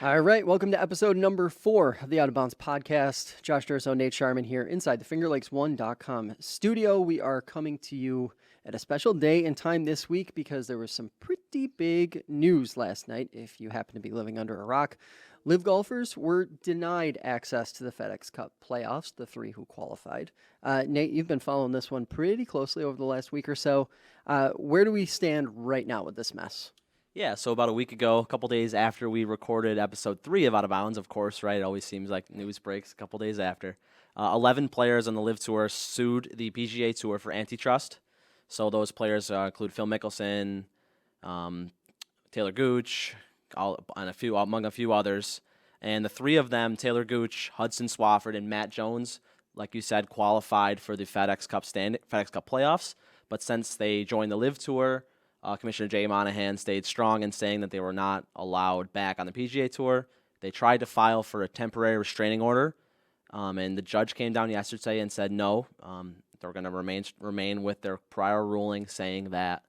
All right, welcome to episode number 4 of the Out of Bounds podcast. Josh Durso, Nate Sharman here inside the FingerLakes1.com studio. We are coming to you at a special day and time this week because there was some pretty big news last night. If you happen to be living under a rock, LIV golfers were denied access to the FedEx Cup playoffs, the 3 who qualified. Nate, you've been following this one pretty closely over the last week or so. Where do we stand right now with this mess? Yeah, so about a week ago, a couple days after we recorded episode 3 of Out of Bounds, of course, right? It always seems like news breaks a couple days after. 11 players on the LIV Tour sued the PGA Tour for antitrust. So those players include Phil Mickelson, Taylor Gooch, among a few others. And the 3 of them, Taylor Gooch, Hudson Swafford, and Matt Jones, like you said, qualified for the FedEx Cup playoffs. But since they joined the LIV Tour, Commissioner Jay Monahan stayed strong in saying that they were not allowed back on the PGA Tour. They tried to file for a temporary restraining order, and the judge came down yesterday and said no. They're going to remain with their prior ruling, saying that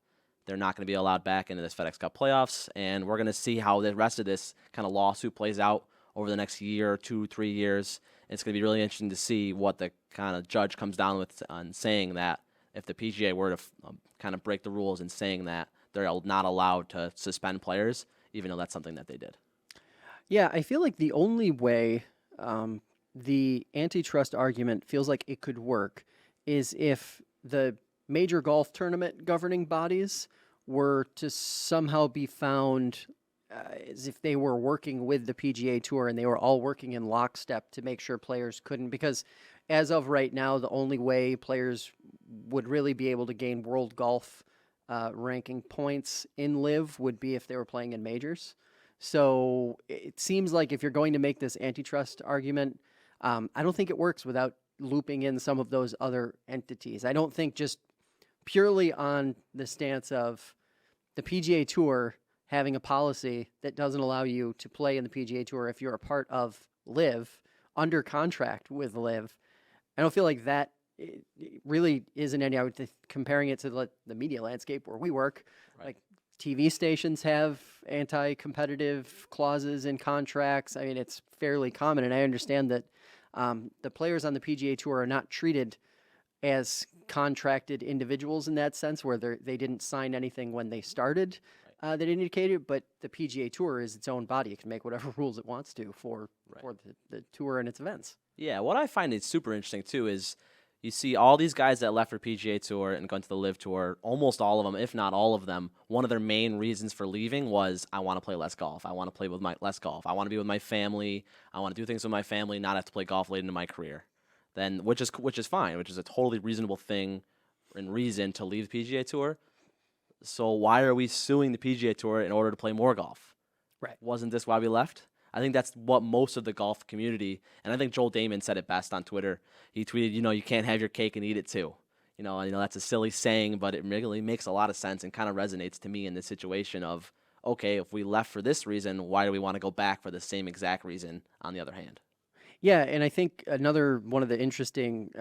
they're not going to be allowed back into this FedEx Cup playoffs, and we're going to see how the rest of this kind of lawsuit plays out over the next year, 2, 3 years. It's going to be really interesting to see what the kind of judge comes down with on saying that if the PGA were to kind of break the rules and saying that they're not allowed to suspend players, even though that's something that they did. Yeah, I feel like the only way the antitrust argument feels like it could work is if the major golf tournament governing bodies were to somehow be found as if they were working with the PGA Tour and they were all working in lockstep to make sure players couldn't, because as of right now, the only way players would really be able to gain world golf ranking points in LIV would be if they were playing in majors. So it seems like if you're going to make this antitrust argument, I don't think it works without looping in some of those other entities. I don't think just purely on the stance of the PGA Tour having a policy that doesn't allow you to play in the PGA Tour if you're a part of LIV, under contract with LIV. I don't feel like that it really isn't any. I would comparing it to the media landscape where we work. Right. Like TV stations have anti-competitive clauses in contracts. I mean, it's fairly common, and I understand that the players on the PGA Tour are not treated as contracted individuals in that sense, where they didn't sign anything when they started that indicated. But the PGA Tour is its own body; it can make whatever rules it wants to for the tour and its events. Yeah, what I find is super interesting too is you see all these guys that left for PGA Tour and gone to the LIV Tour, almost all of them, if not all of them, one of their main reasons for leaving was, I want to play less golf. I want to play with less golf. I want to be with my family. I want to do things with my family, not have to play golf late into my career. Which is fine, which is a totally reasonable thing and reason to leave the PGA Tour. So why are we suing the PGA Tour in order to play more golf? Right. Wasn't this why we left? I think that's what most of the golf community, and I think Joel Damon said it best on Twitter. He tweeted, you can't have your cake and eat it too. That's a silly saying, but it really makes a lot of sense and kind of resonates to me in this situation of, okay, if we left for this reason, why do we want to go back for the same exact reason on the other hand? Yeah, and I think another one of the interesting,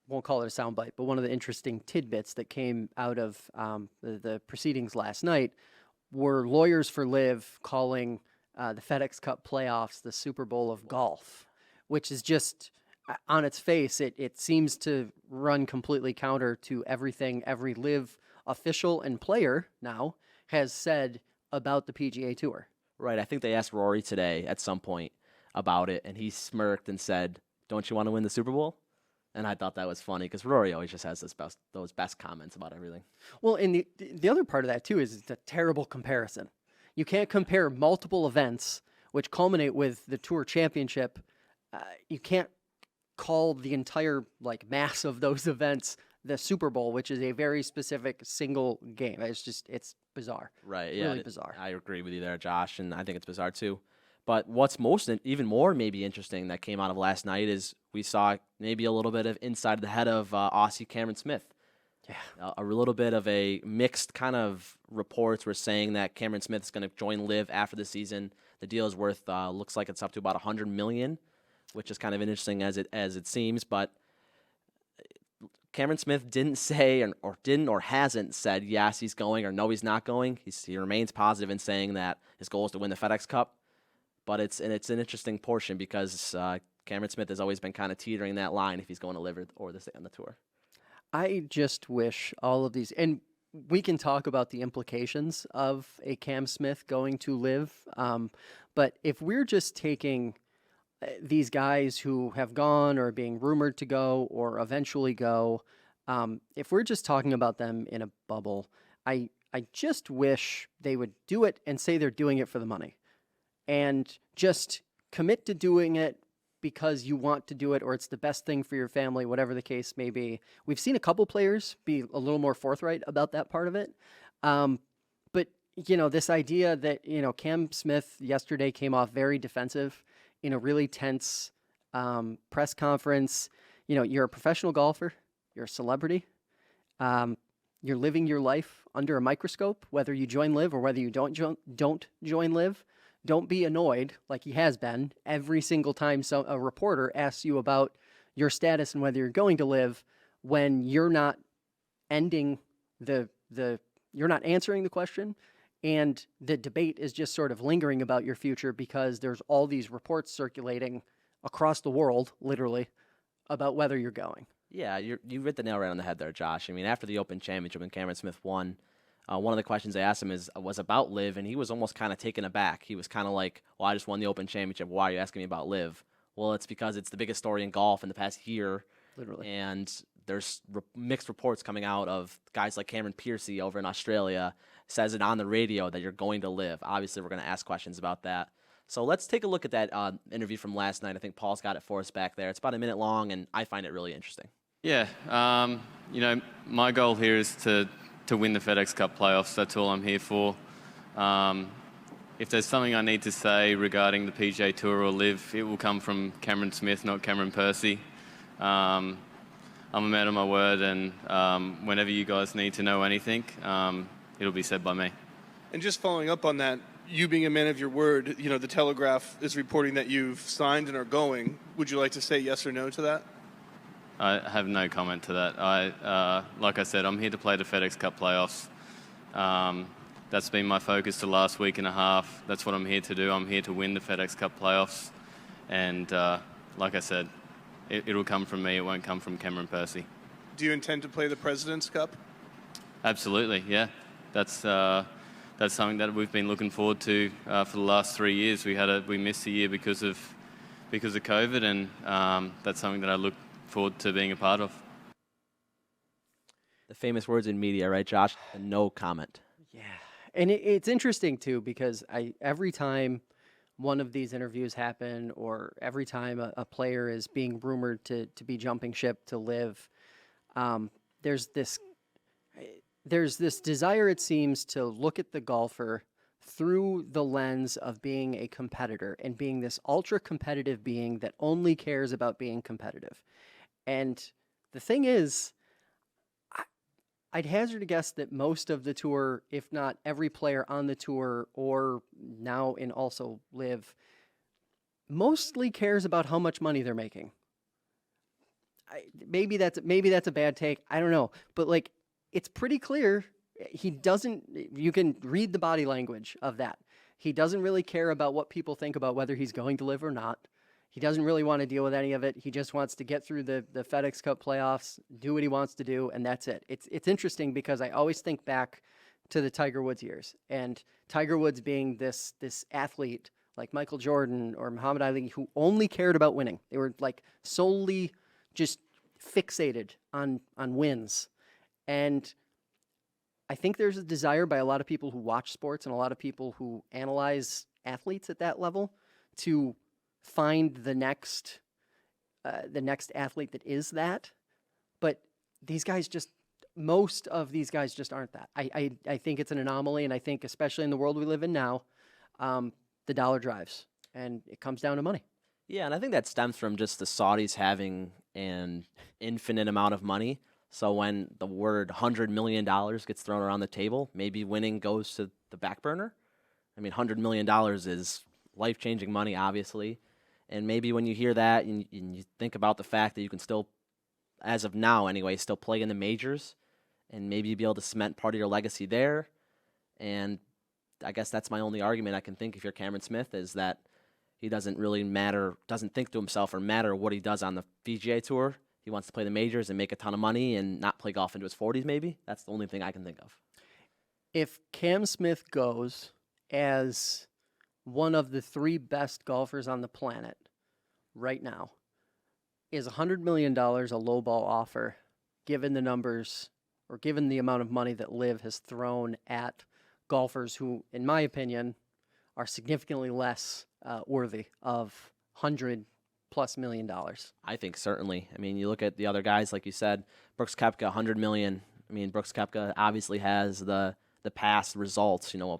won't call it a soundbite, but one of the interesting tidbits that came out of the proceedings last night were lawyers for LIV calling the FedEx Cup playoffs the Super Bowl of golf, which is just, on its face, it seems to run completely counter to everything every LIV official and player now has said about the PGA Tour. Right. I think they asked Rory today at some point about it, and he smirked and said, "Don't you want to win the Super Bowl?" And I thought that was funny because Rory always just has those best comments about everything. Well, and the other part of that, too, is it's a terrible comparison. You can't compare multiple events which culminate with the Tour Championship. You can't call the entire mass of those events the Super Bowl, which is a very specific single game. It's bizarre. Right, yeah. Really bizarre. I agree with you there, Josh, and I think it's bizarre too. But what's even more maybe interesting that came out of last night is we saw maybe a little bit of inside the head of Aussie Cameron Smith. Yeah. A little bit of a mixed kind of reports were saying that Cameron Smith is going to join LIV after the season. The deal is worth looks like it's up to about $100 million, which is kind of interesting as it seems. But Cameron Smith didn't say or hasn't said yes he's going or no he's not going. He remains positive in saying that his goal is to win the FedEx Cup. but it's an interesting portion because Cameron Smith has always been kind of teetering that line if he's going to LIV or to stay on the tour. I just wish all of these, and we can talk about the implications of a Cam Smith going to LIV, but if we're just taking these guys who have gone or being rumored to go or eventually go, if we're just talking about them in a bubble, I just wish they would do it and say they're doing it for the money and just commit to doing it because you want to do it or it's the best thing for your family, whatever the case may be. We've seen a couple players be a little more forthright about that part of it. But, this idea that, Cam Smith yesterday came off very defensive in a really tense press conference. You're a professional golfer. You're a celebrity. You're living your life under a microscope, whether you join LIV or whether you don't join LIV. Don't be annoyed, like he has been, every single time a reporter asks you about your status and whether you're going to LIV when you're not ending you're not answering the question, and the debate is just sort of lingering about your future because there's all these reports circulating across the world, literally, about whether you're going. Yeah, you hit the nail right on the head there, Josh. I mean, after the Open Championship when Cameron Smith won, one of the questions they asked him was about LIV, and he was almost kind of taken aback. He was kind of like, well, I just won the Open Championship. Why are you asking me about LIV? Well, it's because it's the biggest story in golf in the past year. Literally. And there's mixed reports coming out of guys like Cameron Piercy over in Australia says it on the radio that you're going to LIV. Obviously, we're going to ask questions about that. So let's take a look at that interview from last night. I think Paul's got it for us back there. It's about a minute long, and I find it really interesting. Yeah, my goal here is to win the FedEx Cup playoffs. That's all I'm here for. If there's something I need to say regarding the PGA Tour or LIV, it will come from Cameron Smith, not Cameron Piercy. I'm a man of my word, and whenever you guys need to know anything, it'll be said by me. And just following up on that, you being a man of your word, the Telegraph is reporting that you've signed and are going. Would you like to say yes or no to that? I have no comment to that. Like I said, I'm here to play the FedEx Cup playoffs. That's been my focus the last week and a half. That's what I'm here to do. I'm here to win the FedEx Cup playoffs. And like I said, it'll come from me. It won't come from Cameron Piercy. Do you intend to play the President's Cup? Absolutely, yeah. That's something that we've been looking forward to for the last 3 years. We missed a year because of COVID, and that's something that I look forward to being a part of. The famous words in media, right, Josh? No comment. Yeah, and it's interesting too because every time one of these interviews happen, or every time a player is being rumored to be jumping ship to LIV, there's this desire, it seems, to look at the golfer through the lens of being a competitor and being this ultra competitive being that only cares about being competitive. And the thing is, I'd hazard a guess that most of the tour, if not every player on the tour or now in also LIV, mostly cares about how much money they're making. Maybe that's a bad take. I don't know. But it's pretty clear he doesn't, you can read the body language of that. He doesn't really care about what people think about whether he's going to LIV or not. He doesn't really want to deal with any of it. He just wants to get through the FedEx Cup playoffs, do what he wants to do, and that's it. It's interesting because I always think back to the Tiger Woods years, and Tiger Woods being this athlete like Michael Jordan or Muhammad Ali who only cared about winning. They were solely just fixated on wins. And I think there's a desire by a lot of people who watch sports and a lot of people who analyze athletes at that level to find the next athlete that is that. But most of these guys just aren't that. I think it's an anomaly, and I think especially in the world we live in now, the dollar drives, and it comes down to money. Yeah, and I think that stems from just the Saudis having an infinite amount of money. So when the word $100 million gets thrown around the table, maybe winning goes to the back burner. I mean, $100 million is life-changing money, obviously. And maybe when you hear that and you think about the fact that you can still, as of now anyway, still play in the majors and maybe be able to cement part of your legacy there. And I guess that's my only argument I can think if you're Cameron Smith is that He doesn't think to himself or matter what he does on the PGA Tour. He wants to play the majors and make a ton of money and not play golf into his 40s, maybe. That's the only thing I can think of. If Cam Smith goes as one of the 3 best golfers on the planet right now, is $100 million a lowball offer, given the numbers or given the amount of money that LIV has thrown at golfers who, in my opinion, are significantly less worthy of $100+ million? I think certainly. I mean, you look at the other guys, like you said, Brooks Koepka, $100 million. I mean, Brooks Koepka obviously has the past results, a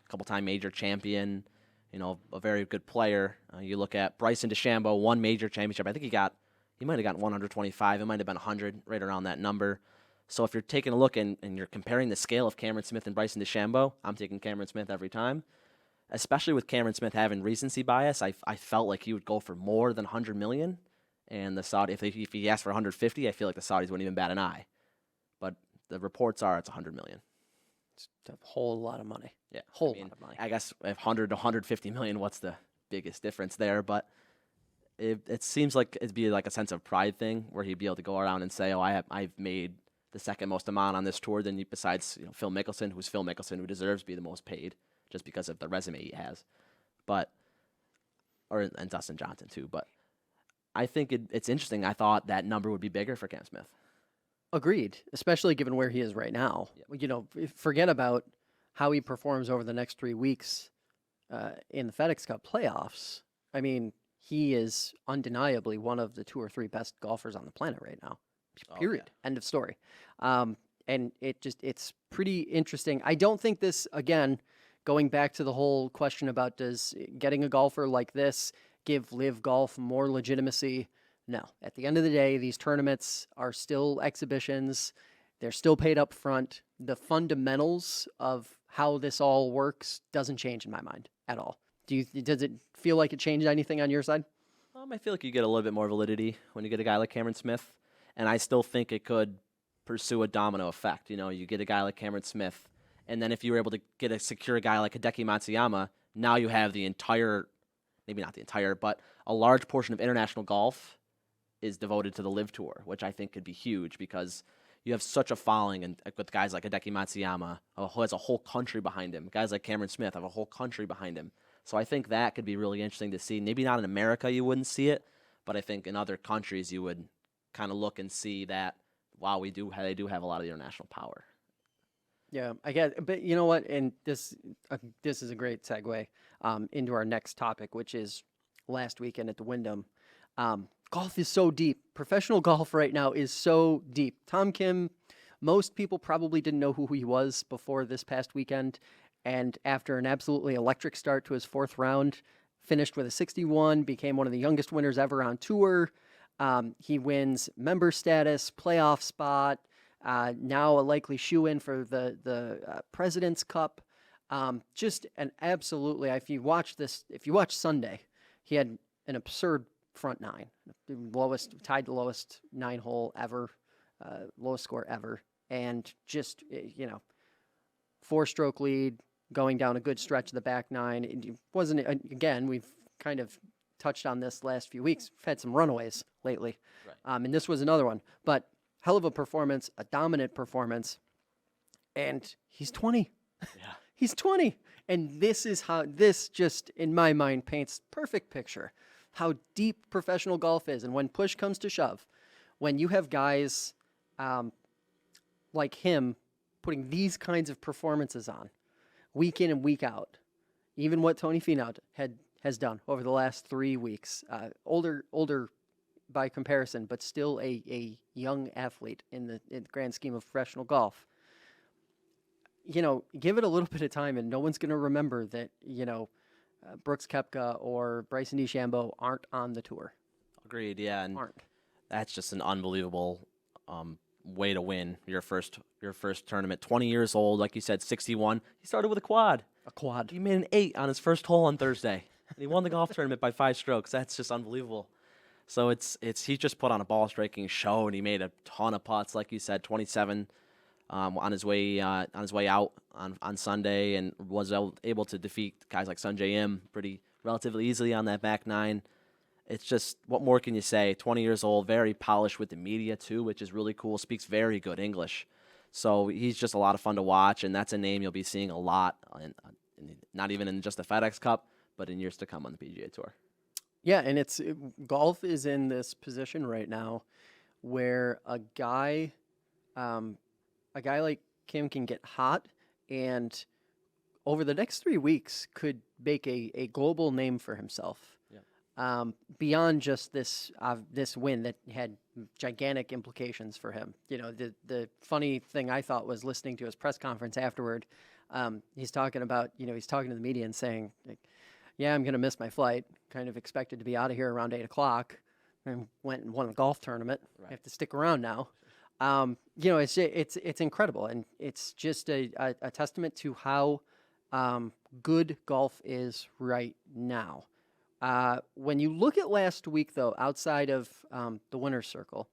couple-time major champion, a very good player. You look at Bryson DeChambeau, 1 major championship. I think he might have gotten 125. It might have been 100, right around that number. So if you're taking a look and you're comparing the scale of Cameron Smith and Bryson DeChambeau, I'm taking Cameron Smith every time. Especially with Cameron Smith having recency bias, I felt like he would go for more than 100 million. And the Saudi, if he asked for 150, I feel like the Saudis wouldn't even bat an eye. But the reports are it's 100 million. It's a whole lot of money. Yeah, Whole lot of money. I guess if 100 to 150 million, what's the biggest difference there? But it seems like it'd be like a sense of pride thing where he'd be able to go around and say, "Oh, I've made the second most amount on this tour than besides Phil Mickelson, who deserves to be the most paid just because of the resume he has." And Dustin Johnson too. But I think it's interesting. I thought that number would be bigger for Cam Smith. Agreed, especially given where he is right now. Yep. Forget about how he performs over the next 3 weeks in the FedEx Cup playoffs. I mean, he is undeniably one of the 2 or 3 best golfers on the planet right now. Period. Oh, yeah. End of story. And it's pretty interesting. I don't think this, again, going back to the whole question about does getting a golfer like this give LIV Golf more legitimacy? No. At the end of the day, these tournaments are still exhibitions. They're still paid up front. The fundamentals of how this all works doesn't change in my mind at all. Does it feel like it changed anything on your side? I feel like you get a little bit more validity when you get a guy like Cameron Smith, and I still think it could pursue a domino effect. You get a guy like Cameron Smith, and then if you were able to secure a guy like Hideki Matsuyama, now you have maybe not the entire, but a large portion of international golf is devoted to the LIV Tour, which I think could be huge because you have such a following, and with guys like Hideki Matsuyama, who has a whole country behind him. Guys like Cameron Smith have a whole country behind him. So I think that could be really interesting to see. Maybe not in America you wouldn't see it, but I think in other countries you would kind of look and see that, wow, they do have a lot of international power. Yeah, I get, but you know what? And this is a great segue into our next topic, which is last weekend at the Wyndham. Golf is so deep. Professional golf right now is so deep. Tom Kim, most people probably didn't know who he was before this past weekend. And after an absolutely electric start to his 4th round, finished with a 61, became one of the youngest winners ever on tour. He wins member status, playoff spot, now a likely shoe-in for the President's Cup. Just an absolutely, if you watch Sunday, he had an absurd front 9, tied the lowest 9-hole ever, lowest score ever, and just 4-stroke lead, going down a good stretch of the back 9. It wasn't, again, we've kind of touched on this last few weeks. We've had some runaways lately, right. And this was another one. But hell of a performance, a dominant performance, and he's 20. Yeah. He's 20, and this is how this just, in my mind, paints perfect picture how deep professional golf is. And when push comes to shove, when you have guys like him putting these kinds of performances on week in and week out, even what Tony Finau has done over the last 3 weeks, older by comparison, but still a young athlete in the grand scheme of professional golf. Give it a little bit of time, and no one's going to remember that, Brooks Koepka or Bryson DeChambeau aren't on the tour. Agreed, yeah. And aren't. That's just an unbelievable way to win your first tournament. 20 years old, like you said, 61. He started with a quad. A quad. He made an 8 on his first hole on Thursday. And he won the golf tournament by 5 strokes. That's just unbelievable. So he just put on a ball striking show, and he made a ton of putts, like you said, 27 on his way out on Sunday, and was able to defeat guys like Sungjae Im pretty relatively easily on that back nine. It's just, what more can you say? 20 years old, very polished with the media too, which is really cool. Speaks very good English. So he's just a lot of fun to watch, and that's a name you'll be seeing a lot, not even in just the FedEx Cup, but in years to come on the PGA Tour. Yeah, and golf is in this position right now where a guy like Kim can get hot and over the next 3 weeks could make a global name for himself. Beyond just this win that had gigantic implications for him. You know, the funny thing I thought was listening to his press conference afterward. He's talking about, he's talking to the media and saying, like, yeah, I'm going to miss my flight. Kind of expected to be out of here around 8 o'clock. And went and won a golf tournament. Right. I have to stick around now. It's incredible, and it's just a testament to how good golf is right now. When you look at last week, though, outside of the winner's circle,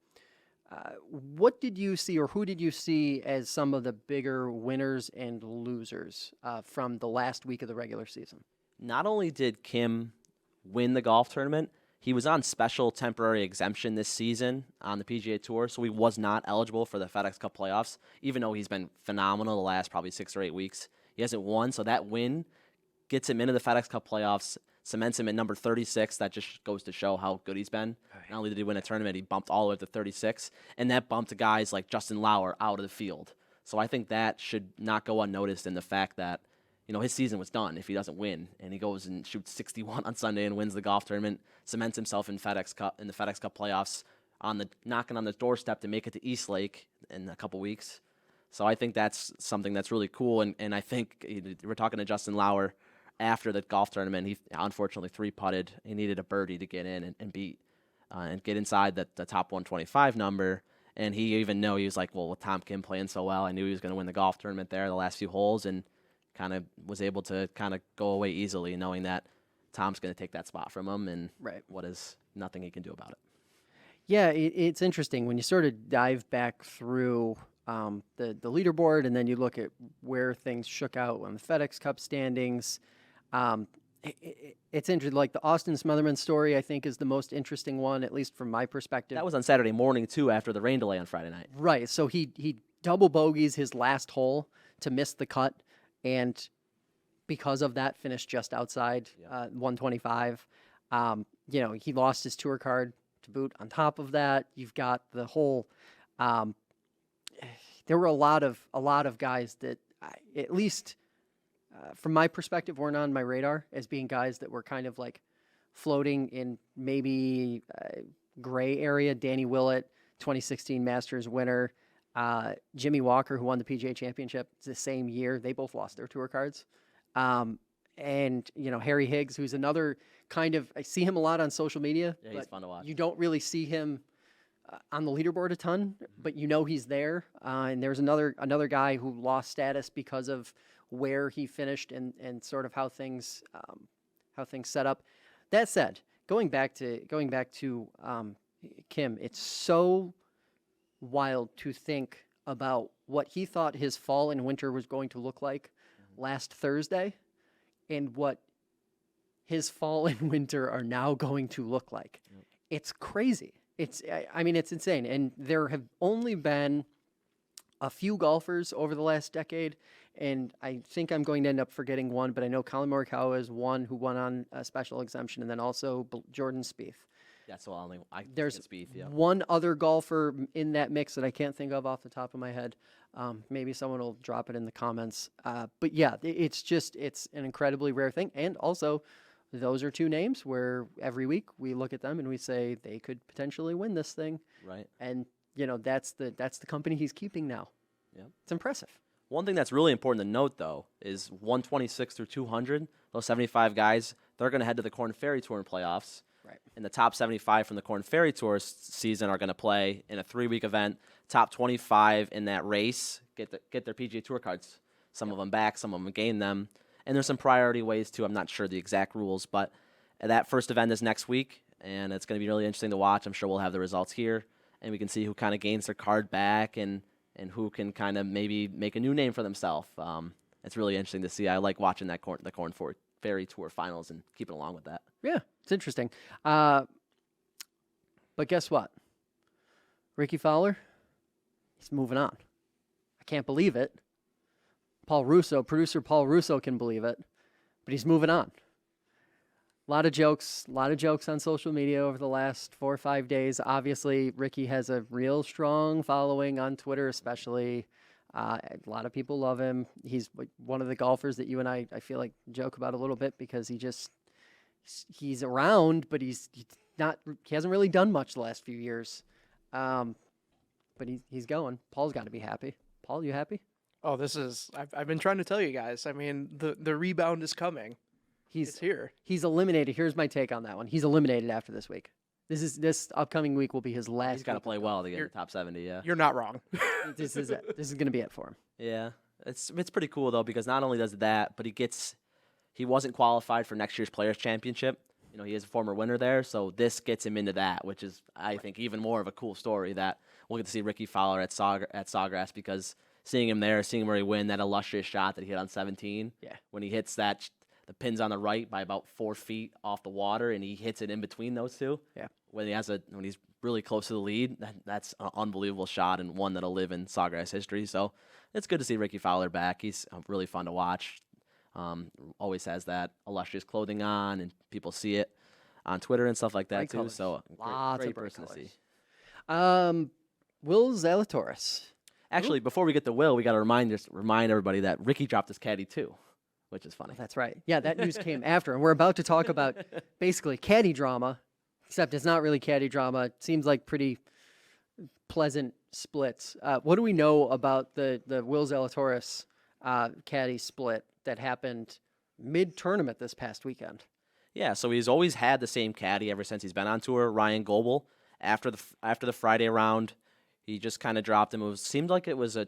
what did you see, or who did you see as some of the bigger winners and losers from the last week of the regular season? Not only did Kim win the golf tournament, he was on special temporary exemption this season on the PGA Tour, so he was not eligible for the FedEx Cup playoffs, even though he's been phenomenal the last probably 6 or 8 weeks. He hasn't won, so that win gets him into the FedEx Cup playoffs, cements him at number 36. That just goes to show how good he's been. Right. Not only did he win a tournament, he bumped all the way up to 36, and that bumped guys like Justin Lauer out of the field. So I think that should not go unnoticed in the fact that, his season was done if he doesn't win, and he goes and shoots 61 on Sunday and wins the golf tournament, cements himself in the FedEx Cup playoffs, knocking on the doorstep to make it to East Lake in a couple weeks. So I think that's something that's really cool, and I think we're talking to Justin Lauer after the golf tournament. He unfortunately 3-putted. He needed a birdie to get in and beat and get inside the top 125 number. And he even knew, he was like, well, with Tom Kim playing so well, I knew he was going to win the golf tournament there the last few holes, and kind of was able to kind of go away easily, knowing that Tom's going to take that spot from him, and what is nothing he can do about it. Yeah, it's interesting when you sort of dive back through the leaderboard, and then you look at where things shook out on the FedEx Cup standings. It's interesting. Like the Austin Smotherman story, I think, is the most interesting one, at least from my perspective. That was on Saturday morning too, after the rain delay on Friday night. Right. So he double bogeys his last hole to miss the cut, and because of that, finished just outside 125. He lost his tour card to boot. On top of that, you've got the whole. There were a lot of guys that, at least from my perspective, weren't on my radar as being guys that were kind of like floating in maybe gray area. Danny Willett, 2016 Masters winner. Jimmy Walker, who won the PGA Championship the same year. They both lost their tour cards. And, Harry Higgs, who's another kind of, I see him a lot on social media. Yeah, he's fun to watch. You don't really see him on the leaderboard a ton, but he's there. And there's another guy who lost status because of where he finished and sort of how things set up. That said, going back to Kim, it's so wild to think about what he thought his fall and winter was going to look like last Thursday, and what his fall and winter are now going to look like. Yep. It's crazy. It's insane. And there have only been a few golfers over the last decade, and I think I'm going to end up forgetting one, but I know Colin Morikawa is one who won on a special exemption, and then also Jordan Spieth. That's the only There's Spieth, yeah. One other golfer in that mix that I can't think of off the top of my head. Maybe someone will drop it in the comments. But yeah, it's an incredibly rare thing. And also, those are two names where every week we look at them and we say they could potentially win this thing. Right. And that's the company he's keeping now. Yeah. It's impressive. One thing that's really important to note, though, is 126 through 200, those 75 guys, they're going to head to the Korn Ferry Tour in playoffs. Right. And the top 75 from the Korn Ferry Tour season are going to play in a 3-week event. Top 25 in that race get their PGA Tour cards. Some of them back, some of them gain them. And there's some priority ways, too. I'm not sure the exact rules, but that first event is next week, and it's going to be really interesting to watch. I'm sure we'll have the results here, and we can see who kind of gains their card back and who can kind of maybe make a new name for themselves. It's really interesting to see. I like watching the Korn Ferry Tour finals and keeping along with that. Yeah, it's interesting. But guess what? Rickie Fowler, he's moving on. I can't believe it. Producer Paul Russo can believe it, but he's moving on. A lot of jokes on social media over the last 4 or 5 days. Obviously, Rickie has a real strong following on Twitter, especially. A lot of people love him. He's one of the golfers that you and I feel like joke about a little bit because he's around, but he hasn't really done much the last few years. But he's going. Paul's got to be happy. Paul, you happy? Oh, I've been trying to tell you guys. I mean, the rebound is coming. It's here. He's eliminated. Here's my take on that one. He's eliminated after this week. This upcoming week will be his last. He's got to play well to get in the top 70. Yeah, you're not wrong. This is it. This is going to be it for him. Yeah, it's pretty cool though because not only does that, but he wasn't qualified for next year's Players Championship. You know, he is a former winner there, so this gets him into that, which is I think even more of a cool story that we'll get to see Rickie Fowler at Sawgrass because seeing him there, seeing where he win that illustrious shot that he hit on 17. Yeah, when he hits that. The pin's on the right by about 4 feet off the water, and he hits it in between those two. Yeah. When he's really close to the lead, that's an unbelievable shot and one that'll live in Sawgrass history. So it's good to see Rickie Fowler back. He's really fun to watch. Always has that illustrious clothing on, and people see it on Twitter and stuff like that Bright too. colors. So great person to see. Will Zalatoris. Actually, before we get to Will, we got to remind everybody that Rickie dropped his caddy too. Which is funny. Oh, that's right. Yeah, that news came after. And we're about to talk about basically caddy drama, except it's not really caddy drama. It seems like pretty pleasant splits. What do we know about the Will Zalatoris caddy split that happened mid-tournament this past weekend? Yeah, so he's always had the same caddy ever since he's been on tour, Ryan Goebel. After the Friday round, he just kind of dropped him. Seemed like it was a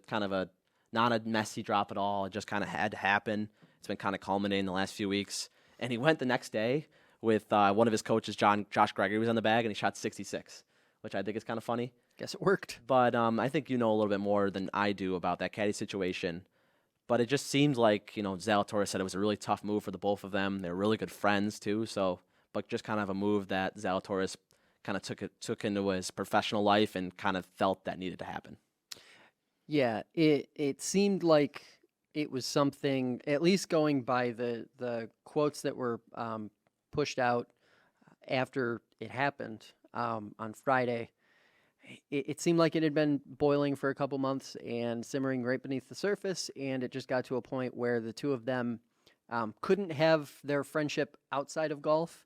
kind of a not a messy drop at all. It just kind of had to happen. It's been kind of culminating the last few weeks. And he went the next day with one of his coaches, Josh Gregory, was on the bag, and he shot 66, which I think is kind of funny. Guess it worked. But I think you know a little bit more than I do about that caddy situation. But it just seems like, Zalatoris said it was a really tough move for the both of them. They're really good friends, too. But just kind of a move that Zalatoris kind of took into his professional life and kind of felt that needed to happen. Yeah, it seemed like it was something, at least going by the quotes that were pushed out after it happened on Friday. It seemed like it had been boiling for a couple months and simmering right beneath the surface, and it just got to a point where the two of them couldn't have their friendship outside of golf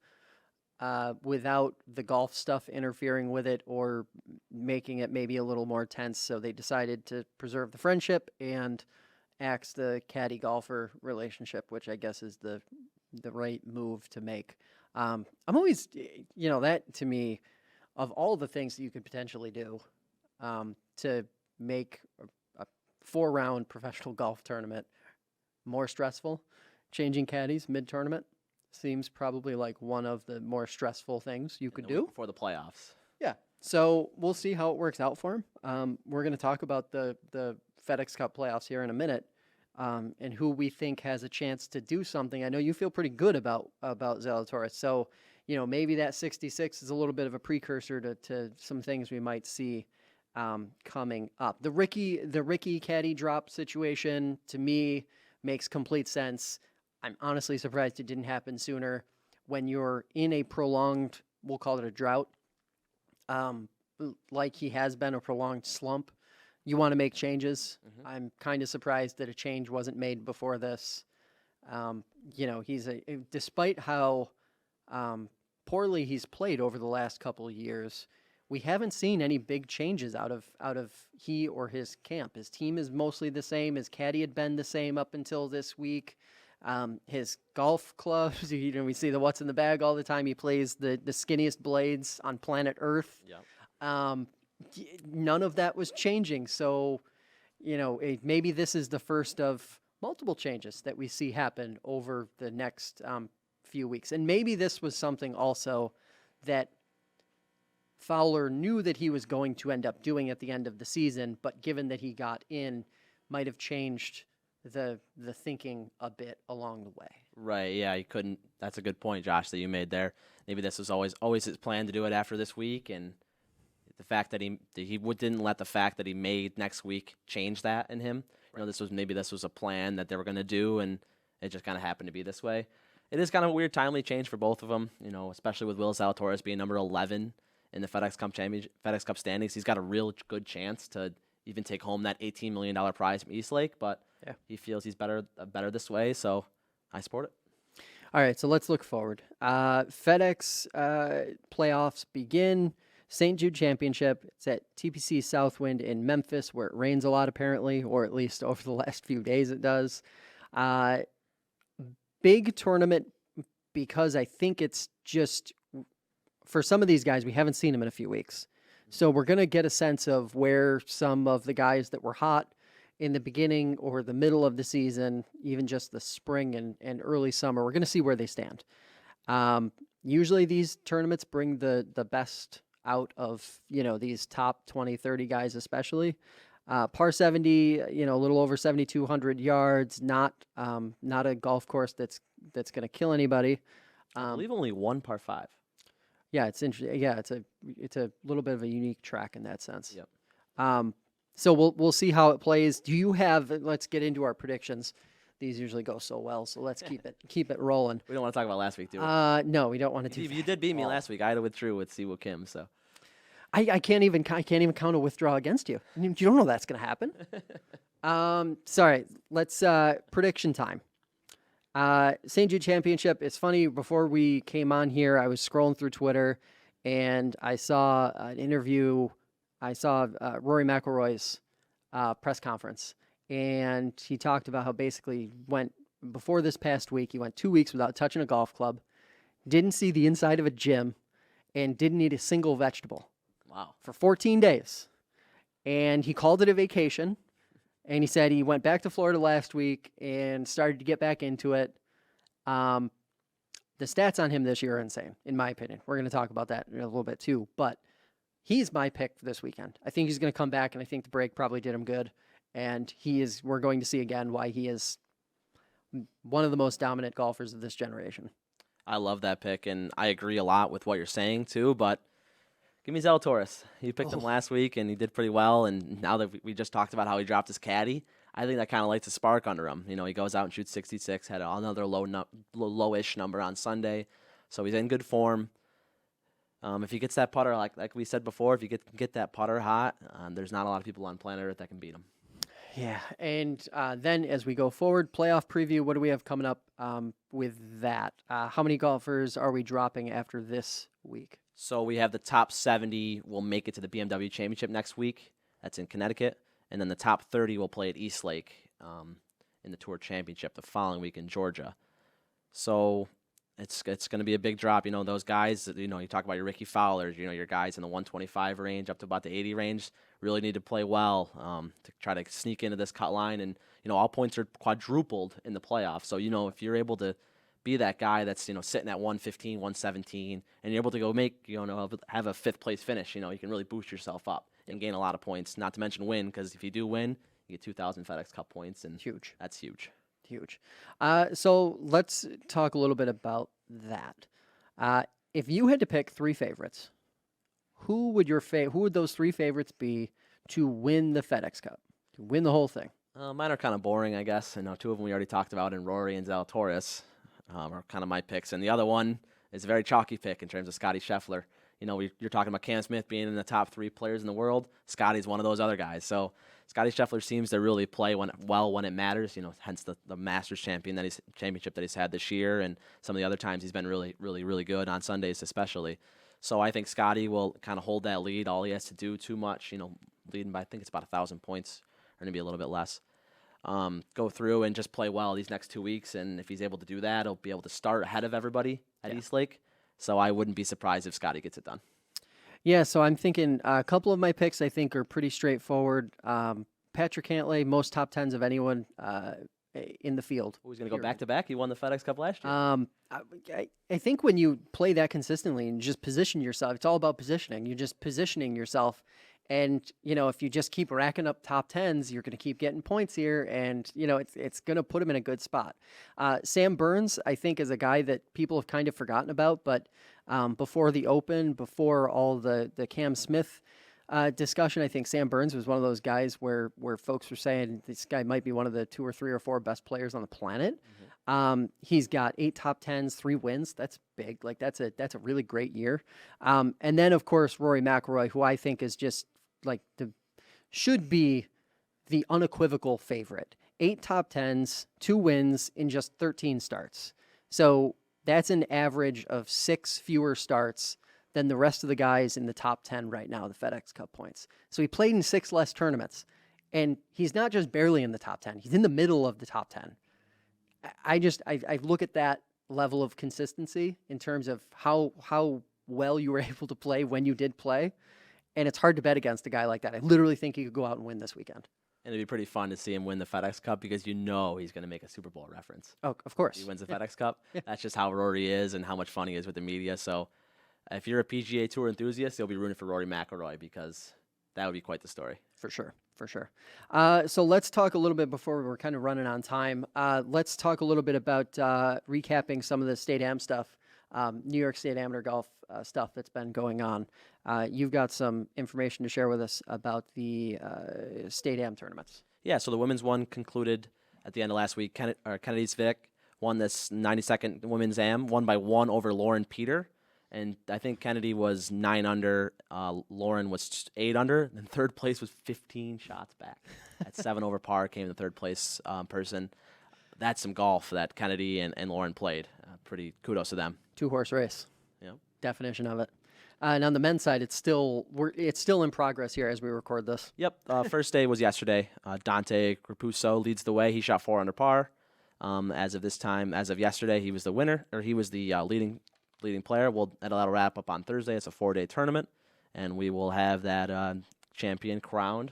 without the golf stuff interfering with it or making it maybe a little more tense. So they decided to preserve the friendship and axe the caddy golfer relationship, which I guess is the right move to make. I'm always, that to me, of all the things that you could potentially do to make a 4-round professional golf tournament more stressful, changing caddies mid-tournament seems probably like one of the more stressful things you could do. For the playoffs. Yeah. So we'll see how it works out for him. We're going to talk about the FedEx Cup playoffs here in a minute and who we think has a chance to do something. I know you feel pretty good about Zalatoris. So, maybe that 66 is a little bit of a precursor to some things we might see coming up. The Rickie caddy drop situation, to me, makes complete sense. I'm honestly surprised it didn't happen sooner. When you're in a prolonged, we'll call it a drought, like he has been, a prolonged slump, you want to make changes. Mm-hmm. I'm kind of surprised that a change wasn't made before this. Despite how poorly he's played over the last couple of years, we haven't seen any big changes out of he or his camp. His team is mostly the same. His caddy had been the same up until this week. His golf clubs, we see the what's in the bag all the time. He plays the skinniest blades on planet Earth. Yeah. None of that was changing. So, maybe this is the first of multiple changes that we see happen over the next few weeks. And maybe this was something also that Fowler knew that he was going to end up doing at the end of the season, but given that he got in, might have changed the thinking a bit along the way. Right. Yeah. He couldn't. That's a good point, Josh, that you made there. Maybe this was always his plan to do it after this week, and the fact that he didn't let the fact that he made next week change that in him. You know, this was a plan that they were going to do, and it just kind of happened to be this way. It is kind of a weird timely change for both of them. You know, especially with Will Zalatoris being number 11 in the FedEx Cup standings. He's got a real good chance to even take home that $18 million prize from Eastlake, but he feels he's better this way, so I support it. All right, so let's look forward. FedEx playoffs begin. St. Jude Championship. It's at TPC Southwind in Memphis, where it rains a lot apparently, or at least over the last few days it does. Big tournament because I think it's just, for some of these guys, we haven't seen them in a few weeks. So we're going to get a sense of where some of the guys that were hot in the beginning or the middle of the season, even just the spring and early summer, we're going to see where they stand. Usually these tournaments bring the best out of, these top 20, 30 guys especially. Par 70, a little over 7,200 yards, not a golf course that's going to kill anybody. I believe only one par 5. Yeah, it's interesting. Yeah, it's a little bit of a unique track in that sense. Yep. So we'll see how it plays. Do you have? Let's get into our predictions. These usually go so well, so let's keep it rolling. We don't want to talk about last week, do we? No, we don't want to. You did beat me last week. I withdrew with Siwoo Kim, so. I can't even count a withdrawal against you. You don't know that's going to happen. Sorry. Let's prediction time. St. Jude Championship. It's funny. Before we came on here, I was scrolling through Twitter, and I saw an interview. I saw Rory Mcilroy's press conference, and he talked about how basically before this past week, he went 2 weeks without touching a golf club, didn't see the inside of a gym, and didn't eat a single vegetable. Wow. For 14 days. And he called it a vacation. And he said he went back to Florida last week and started to get back into it. The stats on him this year are insane, in my opinion. We're going to talk about that in a little bit too. But he's my pick for this weekend. I think he's going to come back, and I think the break probably did him good. And we're going to see again why he is one of the most dominant golfers of this generation. I love that pick, and I agree a lot with what you're saying too, but give me Zalatoris. You picked him last week, and he did pretty well. And now that we just talked about how he dropped his caddy, I think that kind of lights a spark under him. He goes out and shoots 66, had another lowish number on Sunday, so he's in good form. If he gets that putter, like we said before, if you get that putter hot, there's not a lot of people on planet Earth that can beat him. Yeah, and then as we go forward, playoff preview, what do we have coming up with that? How many golfers are we dropping after this week? So we have the top 70 will make it to the BMW Championship next week. That's in Connecticut. And then the top 30 will play at Eastlake in the Tour Championship the following week in Georgia. So it's going to be a big drop. Those guys, you talk about your Rickie Fowlers, your guys in the 125 range up to about the 80 range really need to play well to try to sneak into this cut line. And, all points are quadrupled in the playoffs. So, if you're able to be that guy that's, sitting at 115, 117, and you're able to go make, have a fifth place finish, you can really boost yourself up and gain a lot of points, not to mention win, because if you do win, you get 2,000 FedEx Cup points, and huge. That's huge. Huge. So let's talk a little bit about that. If you had to pick three favorites, who would those three favorites be to win the FedEx Cup, to win the whole thing? Mine are kind of boring, I guess. Two of them we already talked about, in Rory and Zalatoris. Are kind of my picks. And the other one is a very chalky pick in terms of Scotty Scheffler. You're talking about Cam Smith being in the top 3 players in the world. Scotty's one of those other guys. So Scotty Scheffler seems to really play when it matters, hence the Masters championship that he's had this year, and some of the other times he's been really, really, really good on Sundays especially. So I think Scotty will kind of hold that lead. All he has to do too much, leading by, I think it's about 1,000 points, or maybe a little bit less. Go through and just play well these next 2 weeks, and if he's able to do that, he'll be able to start ahead of everybody at Eastlake. So I wouldn't be surprised if Scotty gets it done. Yeah, so I'm thinking a couple of my picks I think are pretty straightforward. Patrick Cantlay, most top 10s of anyone in the field. He's going to go back-to-back? He won the FedEx Cup last year. I think when you play that consistently and just position yourself, it's all about positioning. You're just positioning yourself And, if you just keep racking up top tens, you're going to keep getting points here. And, it's going to put him in a good spot. Sam Burns, I think, is a guy that people have kind of forgotten about. But before the Open, before all the Cam Smith discussion, I think Sam Burns was one of those guys where folks were saying this guy might be one of the 2 or 3 or 4 best players on the planet. He's got 8 top 10s, 3 wins. That's big. Like that's a really great year. And then of course Rory McIlroy, who I think is just like should be the unequivocal favorite. 8 top 10s, 2 wins in just 13 starts. So that's an average of 6 fewer starts than the rest of the guys in the top 10 right now, the FedEx Cup points. So he played in 6 less tournaments, and he's not just barely in the top 10. He's in the middle of the top 10. I look at that level of consistency in terms of how well you were able to play when you did play, and it's hard to bet against a guy like that. I literally think he could go out and win this weekend. And it'd be pretty fun to see him win the FedEx Cup because he's going to make a Super Bowl reference. Oh, of course. He wins the FedEx Cup. That's just how Rory is and how much fun he is with the media. So if you're a PGA Tour enthusiast, you'll be rooting for Rory McIlroy because that would be quite the story. For sure. So let's talk a little bit before we're kind of running on time. Let's talk a little bit about recapping some of the State Am stuff, New York State Amateur Golf stuff that's been going on. You've got some information to share with us about the State Am tournaments. Yeah, so the women's one concluded at the end of last week. Kennedy's Vic won this 92nd women's Am, won by 1 over Lauren Peter. And I think Kennedy was 9 under, Lauren was 8 under, and third place was 15 shots back. At 7 over par came the third place person. That's some golf that Kennedy and Lauren played. Pretty kudos to them. 2-horse race. Yeah. Definition of it. And on the men's side, it's still in progress here as we record this. Yep. First day was yesterday. Dante Grapuso leads the way. He shot 4 under par. As of yesterday, he was the winner, or he was the leading player. That'll wrap up on Thursday. It's a 4-day tournament, and we will have that champion crowned.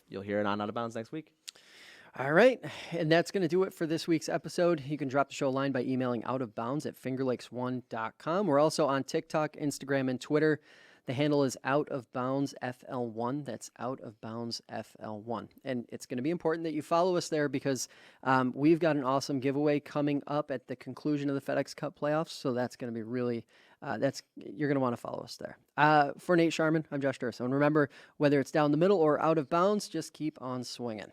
You'll hear it on Out of Bounds next week. All right, and that's going to do it for this week's episode. You can drop the show line by emailing outofbounds@fingerlakes1.com. We're also on TikTok, Instagram, and Twitter. The handle is outofboundsfl1. That's outofboundsfl1. And it's going to be important that you follow us there because we've got an awesome giveaway coming up at the conclusion of the FedEx Cup playoffs. So that's going to be really, you're going to want to follow us there. For Nate Sharman, I'm Josh Durso. And remember, whether it's down the middle or out of bounds, just keep on swinging.